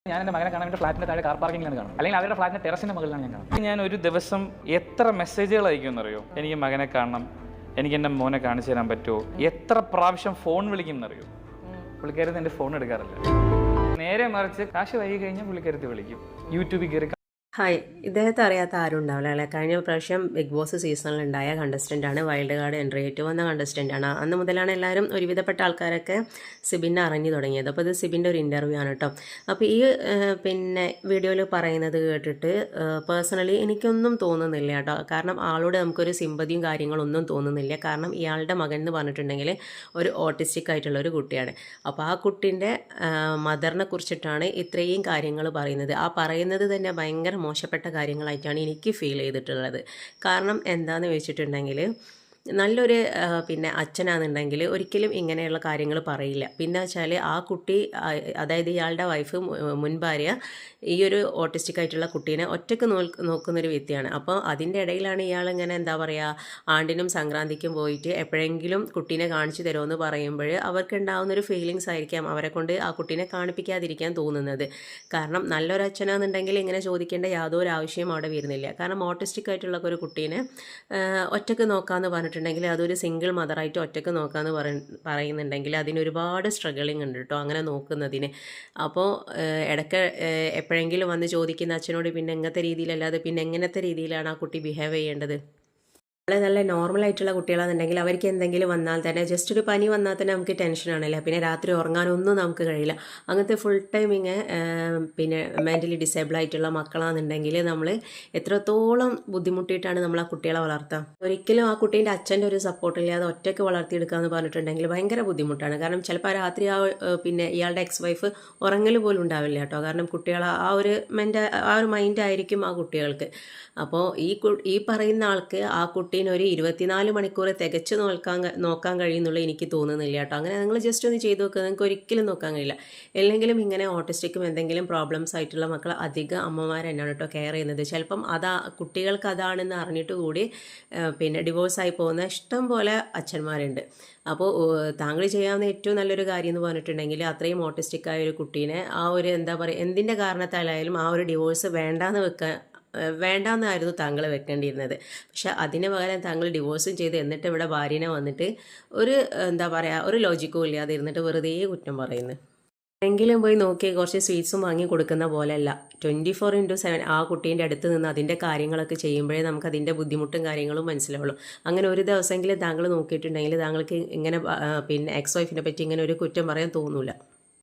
ഞാൻ എൻ്റെ മകനെ കാണാൻ വേണ്ടി ഫ്ലാറ്റിൻ്റെ താഴെ കാർ പാർക്കിങ്ങിലാണ് കാണും, അല്ലെങ്കിൽ അവരുടെ ഫ്ലാറ്റിൻ്റെ ടെറസിൻ്റെ മുകളിലാണ് ഞാൻ കാണും. ഞാൻ ഒരു ദിവസം എത്ര മെസ്സേജുകൾ അയക്കുമെന്നറിയോ? എനിക്ക് മകനെ കാണണം, എനിക്ക് എൻ്റെ മോനെ കാണിച്ചു തരാൻ പറ്റുമോ? എത്ര പ്രാവശ്യം ഫോൺ വിളിക്കുമെന്നറിയോ? പുള്ളിക്കാരത്ത് എൻ്റെ ഫോൺ എടുക്കാറില്ല. നേരെ മറിച്ച് കാശ് വൈകി കഴിഞ്ഞാൽ പുള്ളിക്കാരത്ത് വിളിക്കും, യൂട്യൂബിൽ കയറി. ഹായ്, ഇദ്ദേഹത്തെ അറിയാത്ത ആരും ഉണ്ടാവില്ല അല്ലേ? കഴിഞ്ഞ പ്രാവശ്യം ബിഗ് ബോസ് സീസണിലുണ്ടായ കണ്ടസ്റ്റൻ്റാണ്, വൈൽഡ് കാർഡ് എൻട്രി ആയിട്ട് വന്ന കണ്ടസ്റ്റൻ്റാണ്. അന്ന് മുതലാണ് എല്ലാവരും ഒരുവിധപ്പെട്ട ആൾക്കാരൊക്കെ സിബിനെ അറിഞ്ഞു തുടങ്ങിയത്. അപ്പോൾ ഇത് സിബിൻ്റെ ഒരു ഇൻ്റർവ്യൂ ആണ് കേട്ടോ. അപ്പോൾ ഈ വീഡിയോയിൽ പറയുന്നത് കേട്ടിട്ട് പേഴ്സണലി എനിക്കൊന്നും തോന്നുന്നില്ല കേട്ടോ. കാരണം ആളോട് നമുക്കൊരു സിമ്പതിയും കാര്യങ്ങളൊന്നും തോന്നുന്നില്ല. കാരണം ഇയാളുടെ മകൻ എന്ന് പറഞ്ഞിട്ടുണ്ടെങ്കിൽ ഒരു ഓട്ടിസ്റ്റിക് ആയിട്ടുള്ള ഒരു കുട്ടിയാണ്. അപ്പോൾ ആ കുട്ടീൻ്റെ മദറിനെ കുറിച്ചിട്ടാണ് ഇത്രയും കാര്യങ്ങൾ പറയുന്നത്. ആ പറയുന്നത് തന്നെ ഭയങ്കര മോശപ്പെട്ട കാര്യങ്ങളായിട്ടാണ് എനിക്ക് ഫീൽ ചെയ്തിട്ടുള്ളത്. കാരണം എന്താണെന്ന് വെച്ചിട്ടുണ്ടെങ്കിൽ നല്ലൊരു അച്ഛനാണെന്നുണ്ടെങ്കിൽ ഒരിക്കലും ഇങ്ങനെയുള്ള കാര്യങ്ങൾ പറയില്ല. പിന്നെ വെച്ചാൽ ആ കുട്ടി, അതായത് ഇയാളുടെ വൈഫ്, മുൻ ഭാര്യ, ഈ ഒരു ഓട്ടിസ്റ്റിക് ആയിട്ടുള്ള കുട്ടീനെ ഒറ്റയ്ക്ക് നോക്കുന്നൊരു വ്യക്തിയാണ്. അപ്പോൾ അതിൻ്റെ ഇടയിലാണ് ഇയാളിങ്ങനെ എന്താ പറയുക, ആണ്ടിനും സംക്രാന്തിക്കും പോയിട്ട് എപ്പോഴെങ്കിലും കുട്ടീനെ കാണിച്ചു തരുമെന്ന് പറയുമ്പോൾ അവർക്കുണ്ടാവുന്നൊരു ഫീലിങ്സ് ആയിരിക്കാം അവരെ കൊണ്ട് ആ കുട്ടീനെ കാണിപ്പിക്കാതിരിക്കാൻ തോന്നുന്നത്. കാരണം നല്ലൊരു അച്ഛനാണെന്നുണ്ടെങ്കിൽ ഇങ്ങനെ ചോദിക്കേണ്ട യാതൊരു ആവശ്യവും അവിടെ വരുന്നില്ല. കാരണം ഓട്ടിസ്റ്റിക് ആയിട്ടുള്ള ഒരു കുട്ടീനെ ഒറ്റയ്ക്ക് നോക്കാമെന്ന് പറഞ്ഞിട്ടുണ്ടെങ്കിൽ അതൊരു സിംഗിൾ മദറായിട്ട് ഒറ്റയ്ക്ക് നോക്കാമെന്ന് പറയുന്നുണ്ടെങ്കിൽ അതിനൊരുപാട് സ്ട്രഗിളിങ് ഉണ്ട് കേട്ടോ അങ്ങനെ നോക്കുന്നതിന്. അപ്പോൾ ഇടയ്ക്ക് എപ്പോഴെങ്കിലും വന്ന് ചോദിക്കുന്ന അച്ഛനോട് പിന്നെ എങ്ങനത്തെ രീതിയിലല്ലാതെ പിന്നെ എങ്ങനത്തെ രീതിയിലാണ് ആ കുട്ടി ബിഹേവ് ചെയ്യേണ്ടത്? നല്ല നോർമലായിട്ടുള്ള കുട്ടികളാണെന്നുണ്ടെങ്കിൽ അവർക്ക് എന്തെങ്കിലും വന്നാൽ തന്നെ, ജസ്റ്റ് ഒരു പനി വന്നാൽ തന്നെ നമുക്ക് ടെൻഷനാണല്ലോ. പിന്നെ രാത്രി ഉറങ്ങാനൊന്നും നമുക്ക് കഴിയില്ല. അങ്ങനത്തെ ഫുൾ ടൈം മെൻ്റലി ഡിസേബിൾ ആയിട്ടുള്ള മക്കളാണെന്നുണ്ടെങ്കിൽ നമ്മൾ എത്രത്തോളം ബുദ്ധിമുട്ടിയിട്ടാണ് നമ്മൾ ആ കുട്ടികളെ വളർത്തുക. ഒരിക്കലും ആ കുട്ടീൻ്റെ അച്ഛൻ്റെ ഒരു സപ്പോർട്ടില്ലാതെ ഒറ്റയ്ക്ക് വളർത്തിയെടുക്കുക എന്ന് പറഞ്ഞിട്ടുണ്ടെങ്കിൽ ഭയങ്കര ബുദ്ധിമുട്ടാണ്. കാരണം ചിലപ്പോൾ രാത്രി ഇയാളുടെ എക്സ് വൈഫ് ഉറങ്ങൽ പോലും ഉണ്ടാവില്ല കേട്ടോ. കാരണം കുട്ടികൾ ആ ഒരു മൈൻഡായിരിക്കും ആ കുട്ടികൾക്ക്. അപ്പോൾ ഈ പറയുന്ന ആൾക്ക് ആ കുട്ടീനെ ഒരു 24 മണിക്കൂർ തികച്ച് നോക്കാൻ കഴിയുന്നുള്ള എനിക്ക് തോന്നുന്നില്ല കേട്ടോ. അങ്ങനെ നിങ്ങൾ ജസ്റ്റ് ഒന്ന് ചെയ്ത് നോക്കുക, നിങ്ങൾക്ക് ഒരിക്കലും നോക്കാൻ കഴിയില്ല. അല്ലെങ്കിലും ഇങ്ങനെ ഓട്ടിസ്റ്റിക്കും എന്തെങ്കിലും പ്രോബ്ലംസ് ആയിട്ടുള്ള മക്കൾ അധികം അമ്മമാർ തന്നെയാണ് കേട്ടോ കെയർ ചെയ്യുന്നത്. ചിലപ്പം കുട്ടികൾക്ക് അതാണെന്ന് അറിഞ്ഞിട്ട് കൂടി ഡിവോഴ്സായി പോകുന്ന ഇഷ്ടം പോലെ അച്ഛന്മാരുണ്ട്. അപ്പോൾ താങ്കൾ ചെയ്യാവുന്ന ഏറ്റവും നല്ലൊരു കാര്യം എന്ന് പറഞ്ഞിട്ടുണ്ടെങ്കിൽ അത്രയും ഓട്ടിസ്റ്റിക് ആയ ഒരു കുട്ടീനെ ആ ഒരു എന്താ പറയുക, എന്തിൻ്റെ കാരണത്താലായാലും ആ ഒരു ഡിവോഴ്സ് വേണ്ടാന്നായിരുന്നു താങ്കൾ വെക്കേണ്ടിയിരുന്നത്. പക്ഷെ അതിന് പകരം താങ്കൾ ഡിവോഴ്സും ചെയ്ത് എന്നിട്ട് ഇവിടെ ഭാര്യനെ വന്നിട്ട് ഒരു ലോജിക്കും ഇല്ലാതെ ഇരുന്നിട്ട് വെറുതെ കുറ്റം പറയുന്നു. എങ്കിലും പോയി നോക്കി കുറച്ച് സ്വീറ്റ്സും വാങ്ങി കൊടുക്കുന്ന പോലെയല്ല, 24/7 ആ കുട്ടീൻ്റെ അടുത്ത് നിന്ന് അതിൻ്റെ കാര്യങ്ങളൊക്കെ ചെയ്യുമ്പോഴേ നമുക്ക് അതിൻ്റെ ബുദ്ധിമുട്ടും കാര്യങ്ങളും മനസ്സിലാവുള്ളൂ. അങ്ങനെ ഒരു ദിവസമെങ്കിലും താങ്കൾ നോക്കിയിട്ടുണ്ടെങ്കിൽ താങ്കൾക്ക് ഇങ്ങനെ എക്സ് വൈഫിനെ പറ്റി ഇങ്ങനെ ഒരു കുറ്റം പറയാൻ തോന്നൂല.